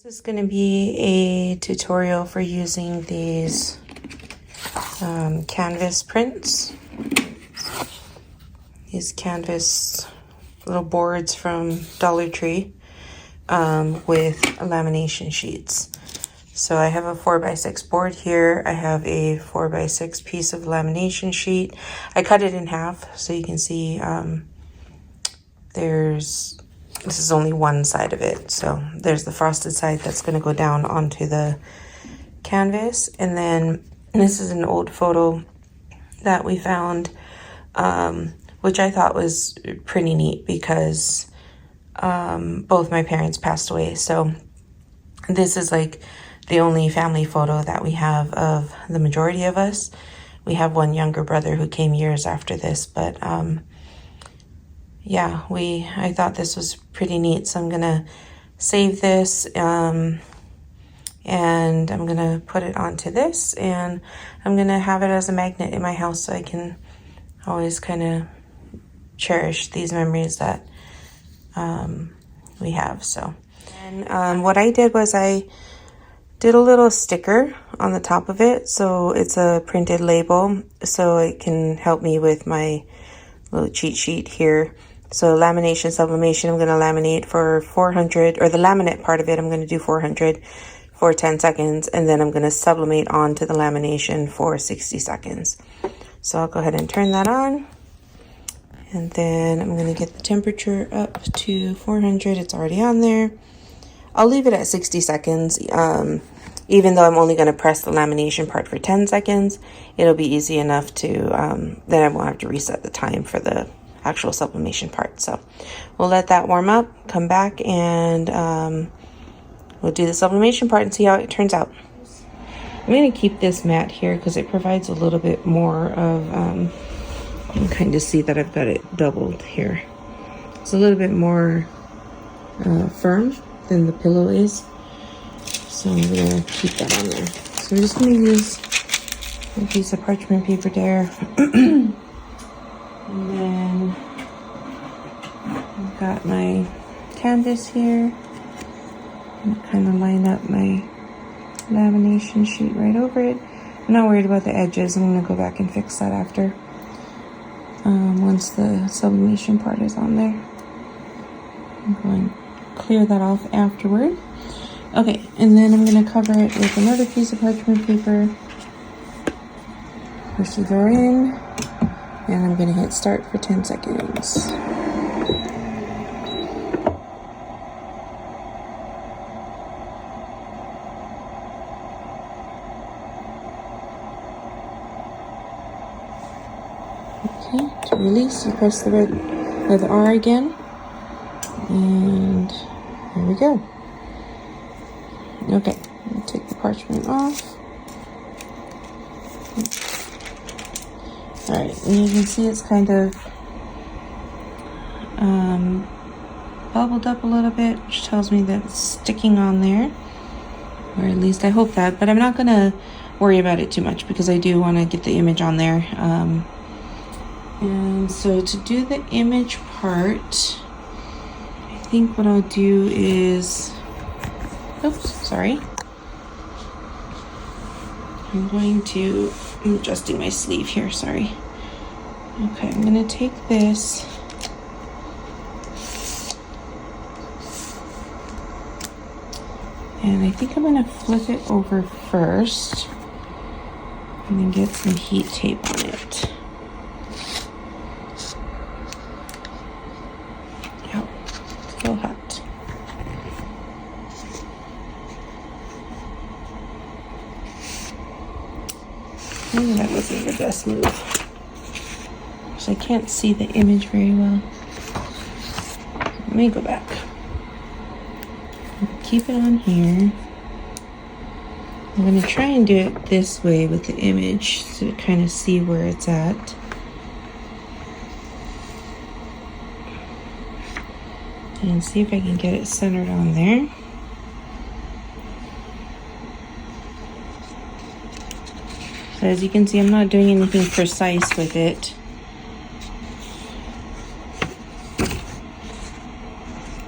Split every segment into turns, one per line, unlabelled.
This is going to be a tutorial for using these canvas prints. These canvas little boards from Dollar Tree with lamination sheets. So I have a 4x6 board here. I have a 4x6 piece of lamination sheet. I cut it in half so you can see this is only one side of it. So there's the frosted side that's going to go down onto the canvas. And then this is an old photo that we found, which I thought was pretty neat because both my parents passed away. So this is like the only family photo that we have of the majority of us. We have one younger brother who came years after this, but yeah, I thought this was pretty neat. So I'm gonna save this and I'm gonna put it onto this, and I'm gonna have it as a magnet in my house so I can always kind of cherish these memories that we have. So, and what I did was I did a little sticker on the top of it, so it's a printed label, so it can help me with my little cheat sheet here. So lamination, sublimation, I'm going to laminate for 400, or the laminate part of it, I'm going to do 400 for 10 seconds, and then I'm going to sublimate onto the lamination for 60 seconds. So I'll go ahead and turn that on, and then I'm going to get the temperature up to 400. It's already on there. I'll leave it at 60 seconds. Even though I'm only going to press the lamination part for 10 seconds, it'll be easy enough to, then I won't have to reset the time for the actual sublimation part. So we'll let that warm up, come back, and we'll do the sublimation part and see how it turns out. I'm going to keep this mat here because it provides a little bit more of, you can kind of see that I've got it doubled here. It's a little bit more firm than the pillow is. So I'm going to keep that on there. So I'm just going to use a piece of parchment paper there. And then I've got my canvas here. I'm kind of line up my lamination sheet right over it. I'm not worried about the edges. I'm going to go back and fix that after. Once the sublimation part is on there. I'm going to clear that off afterward. Okay, and then I'm going to cover it with another piece of parchment paper. Push the door in. And I'm going to hit start for 10 seconds. Okay, to release, you press the red or the R again. And here we go. Okay, I'll take the parchment off. Alright, and you can see it's kind of bubbled up a little bit, which tells me that it's sticking on there. Or at least I hope that, but I'm not going to worry about it too much because I do want to get the image on there. And so to do the image part, I think what I'll do is, oops, sorry. I'm adjusting my sleeve here, sorry. Okay, I'm gonna take this and I think I'm gonna flip it over first and then get some heat tape on it. Oh, still hot. Maybe that wasn't the best move. So I can't see the image very well. Let me go back. Keep it on here. I'm going to try and do it this way with the image so to kind of see where it's at. And see if I can get it centered on there. So as you can see, I'm not doing anything precise with it.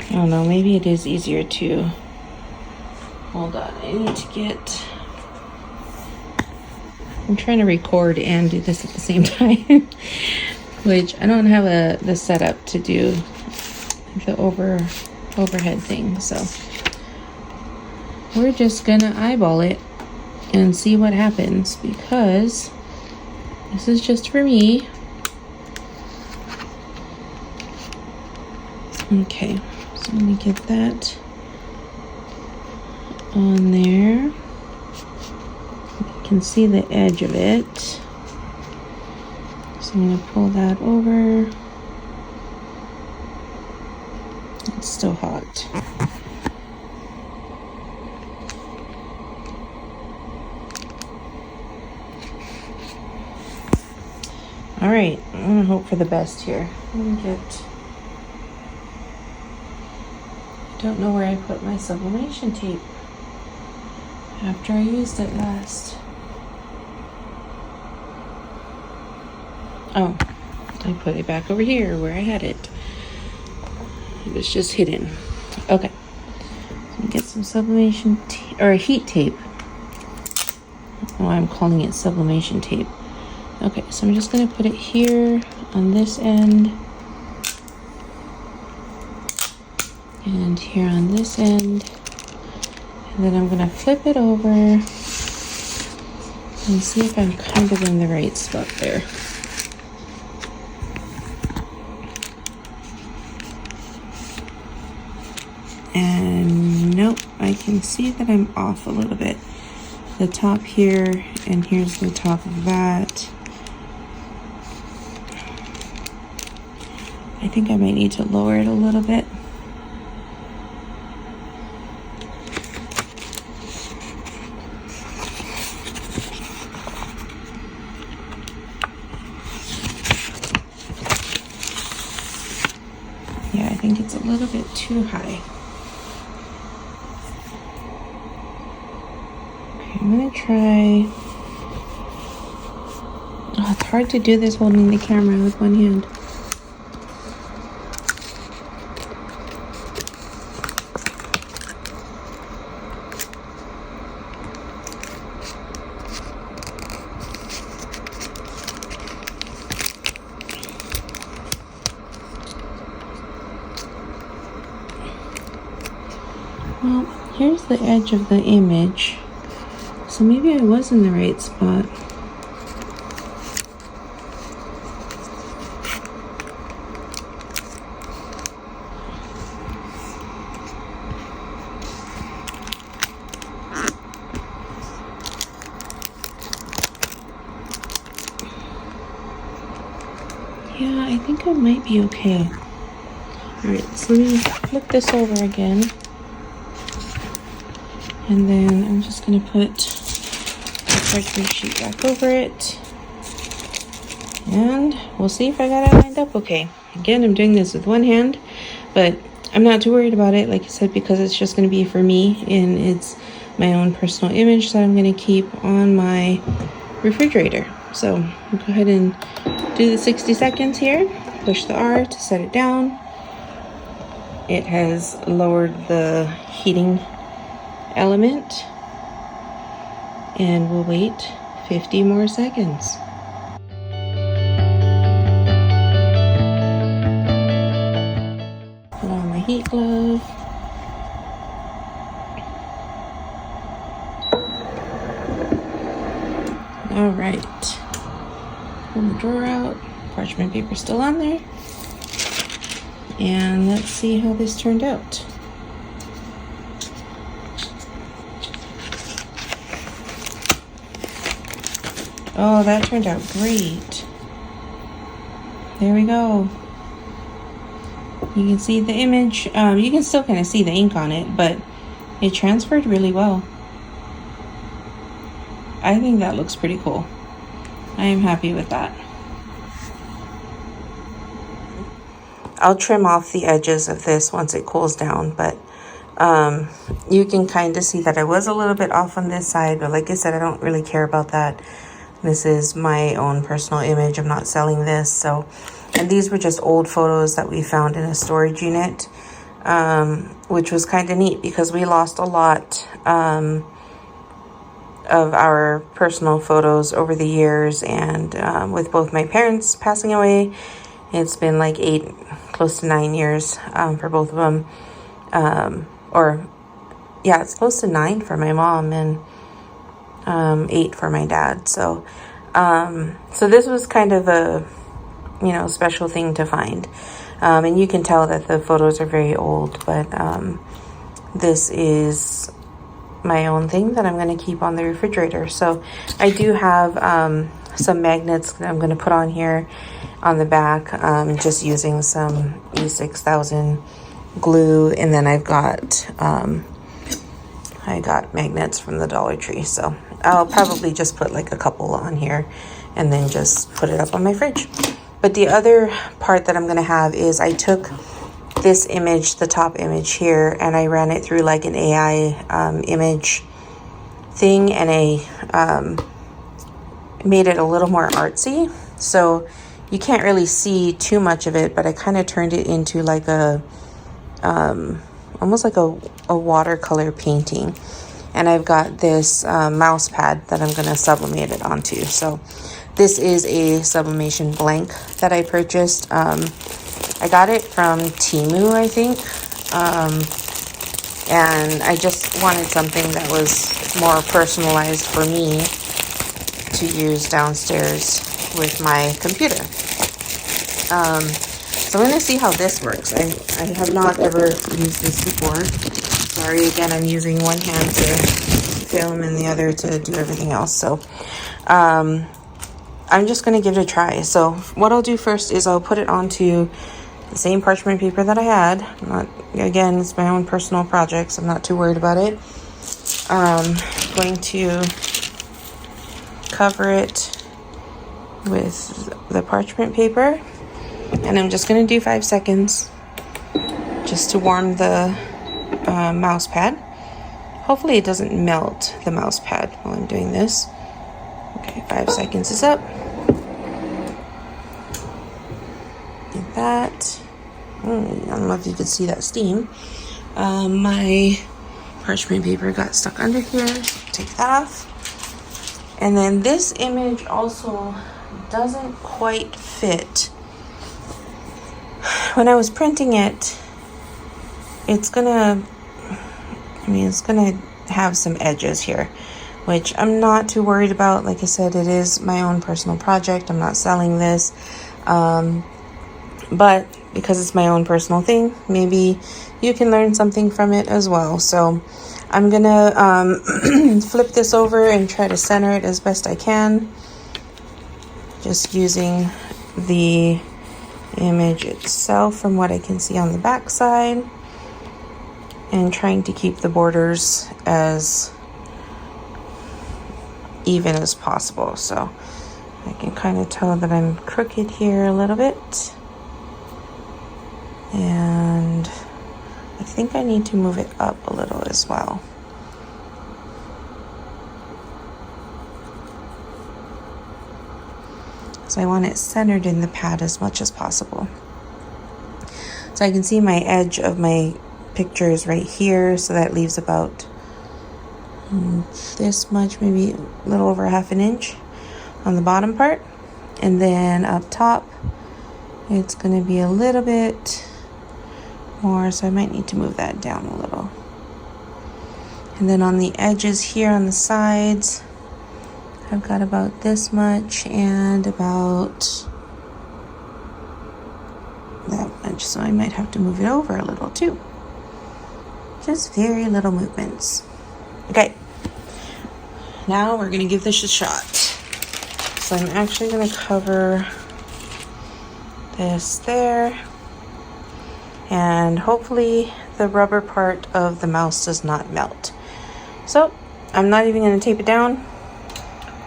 I don't know, maybe it is easier to Hold on, I need to get... I'm trying to record and do this at the same time, which I don't have the setup to do the overhead thing, so we're just gonna eyeball it and see what happens, because this is just for me. Okay, so let me get that on there. You can see the edge of it. So I'm going to pull that over. It's still hot. All right, I'm going to hope for the best here. Let me get... Don't know where I put my sublimation tape after I used it last. Oh, I put it back over here where I had it. It was just hidden. Okay, so get some sublimation tape, or heat tape. Oh, I'm calling it sublimation tape. Okay, so I'm just gonna put it here on this end. And here on this end, and then I'm gonna flip it over and see if I'm kind of in the right spot there. And nope, I can see that I'm off a little bit. The top here, and here's the top of that. I think I might need to lower it a little bit. I think it's a little bit too high. Okay, I'm gonna try... Oh, it's hard to do this holding the camera with one hand. Well, here's the edge of the image, so maybe I was in the right spot. Yeah, I think I might be okay. Alright, so let me flip this over again. And then I'm just going to put the corrector sheet back over it. And we'll see if I got it lined up okay. Again, I'm doing this with one hand, but I'm not too worried about it, like I said, because it's just going to be for me, and it's my own personal image that I'm going to keep on my refrigerator. So I'll go ahead and do the 60 seconds here. Push the R to set it down. It has lowered the heating element, and we'll wait 50 more seconds. Put on my heat glove. All right, pull the drawer out. Parchment paper still on there, and let's see how this turned out. Oh, that turned out great. There we go. You can see the image. You can still kind of see the ink on it, but it transferred really well. I think that looks pretty cool. I am happy with that. I'll trim off the edges of this once it cools down, but you can kind of see that I was a little bit off on this side, but like I said, I don't really care about that. This is my own personal image. I'm not selling this. So, and these were just old photos that we found in a storage unit. which was kind of neat because we lost a lot of our personal photos over the years, and with both my parents passing away, it's been like close to 9 years for both of them, or yeah, it's close to 9 for my mom and 8 for my dad. So so this was kind of a, you know, special thing to find, and you can tell that the photos are very old, but this is my own thing that I'm going to keep on the refrigerator. So I do have some magnets that I'm going to put on here on the back, just using some E6000 glue, and then I got magnets from the Dollar Tree, so I'll probably just put like a couple on here and then just put it up on my fridge. But the other part that I'm going to have is I took this image, the top image here, and I ran it through like an AI image thing, and I made it a little more artsy, so you can't really see too much of it, but I kind of turned it into like a almost like a watercolor painting. And I've got this mouse pad that I'm going to sublimate it onto. So this is a sublimation blank that I purchased. I got it from Temu, I think, and I just wanted something that was more personalized for me to use downstairs with my computer. So I'm going to see how this works. I have not ever used this before. Sorry, again, I'm using one hand to film and the other to do everything else. So I'm just going to give it a try. So what I'll do first is I'll put it onto the same parchment paper that I had. Again, it's my own personal project, so I'm not too worried about it. Going to cover it with the parchment paper, and I'm just going to do 5 seconds just to warm the mouse pad. Hopefully it doesn't melt the mouse pad while I'm doing this. Okay, 5 seconds is up. Like that. I don't know if you could see that steam. My parchment paper got stuck under here. Take that off. And then this image also doesn't quite fit. When I was printing it, it's gonna have some edges here, which I'm not too worried about. Like I said, it is my own personal project. I'm not selling this. But because it's my own personal thing, maybe you can learn something from it as well. So I'm gonna flip this over and try to center it as best I can, just using the image itself from what I can see on the back side, and trying to keep the borders as even as possible. So I can kind of tell that I'm crooked here a little bit, and I think I need to move it up a little as well. So I want it centered in the pad as much as possible. So I can see my edge of my picture is right here, so that leaves about this much, maybe a little over ½ inch on the bottom part. And then up top, it's going to be a little bit more, so I might need to move that down a little. And then on the edges here on the sides, I've got about this much and about that much, so I might have to move it over a little too. Just very little movements. Okay, now we're gonna give this a shot. So I'm actually gonna cover this there, and hopefully the rubber part of the mouse does not melt. So I'm not even gonna tape it down.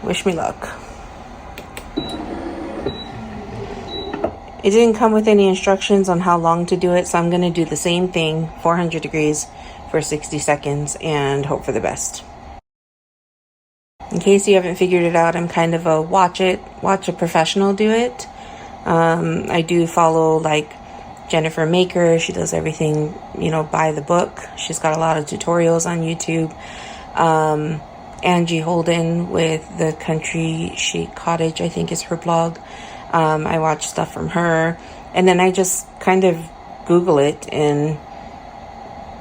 Wish me luck. It didn't come with any instructions on how long to do it, so I'm going to do the same thing, 400 degrees for 60 seconds, and hope for the best. In case you haven't figured it out, I'm kind of a watch a professional do it. I do follow like Jennifer Maker. She does everything, you know, by the book. She's got a lot of tutorials on YouTube. Angie Holden with the Country Chic Cottage, I think is her blog. I watch stuff from her, and then I just kind of Google it, and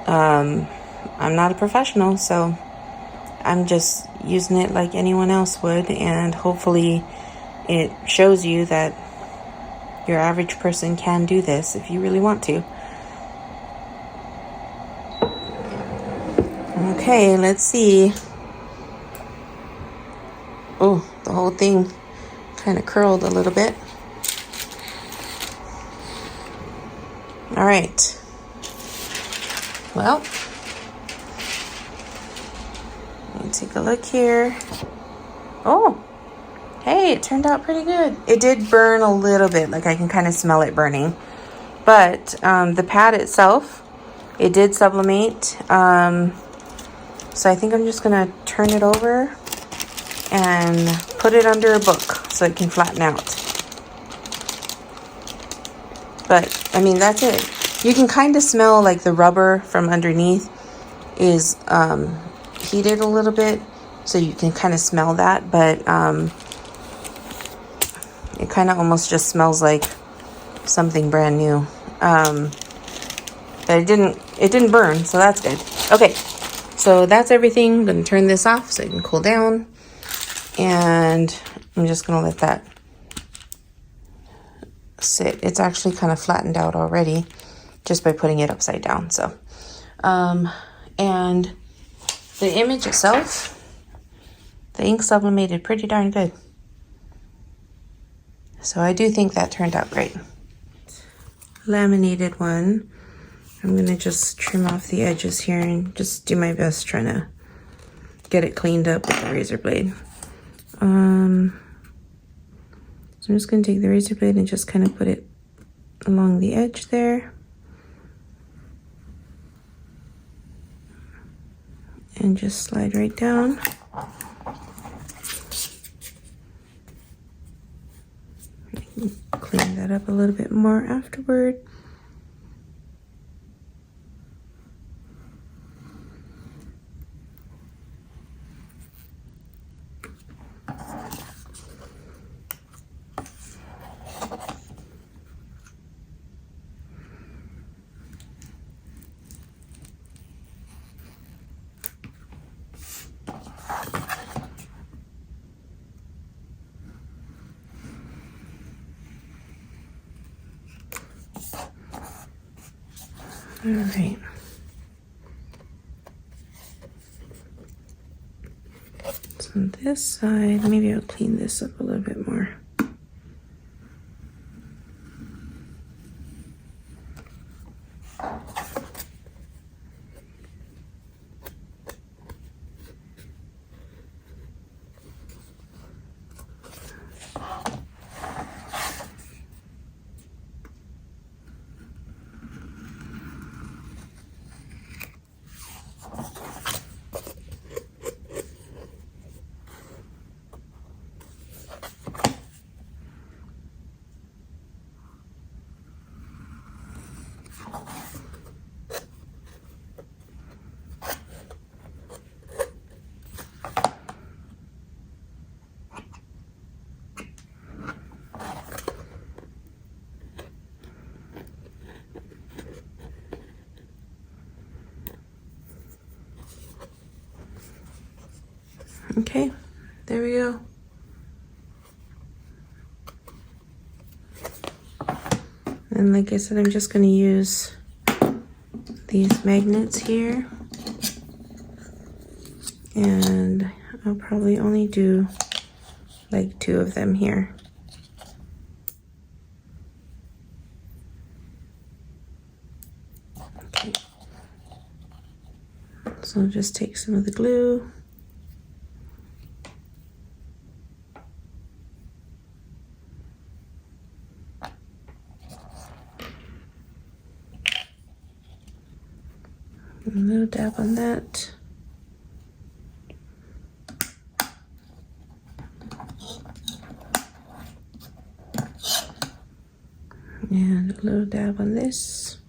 I'm not a professional, so I'm just using it like anyone else would, and hopefully it shows you that your average person can do this if you really want to. Okay, let's see. Oh, the whole thing kind of curled a little bit. All right. Well, let me take a look here. Oh, hey, it turned out pretty good. It did burn a little bit, like I can kind of smell it burning. But the pad itself, it did sublimate. So I think I'm just going to turn it over and put it under a book so it can flatten out. But, I mean, that's it. You can kind of smell like the rubber from underneath is heated a little bit, so you can kind of smell that, but it kind of almost just smells like something brand new. But it didn't burn, so that's good. Okay, so that's everything. I'm going to turn this off so it can cool down, and I'm just going to let that sit. It's actually kind of flattened out already just by putting it upside down. So and the image itself, the ink sublimated pretty darn good. So I do think that turned out great. Laminated one, I'm gonna just trim off the edges here and just do my best trying to get it cleaned up with the razor blade. So I'm just going to take the razor blade and just kind of put it along the edge there. And just slide right down. I can clean that up a little bit more afterward. All right. So on this side, maybe I'll clean this up a little bit more. Okay, there we go. And like I said, I'm just going to use these magnets here. And I'll probably only do like 2 of them here. Okay. So I'll just take some of the glue. A little dab on that. And a little dab on this.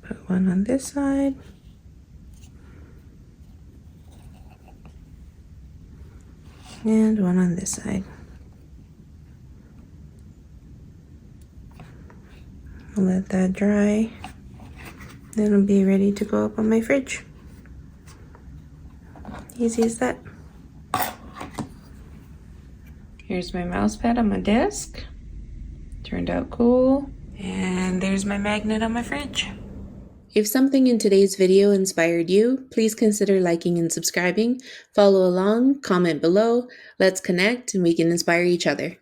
Put one on this side. And one on this side. I'll let that dry. Then it'll be ready to go up on my fridge. Easy as that. Here's my mouse pad on my desk. Turned out cool. And there's my magnet on my fridge. If something in today's video inspired you, please consider liking and subscribing. Follow along, comment below. Let's connect and we can inspire each other.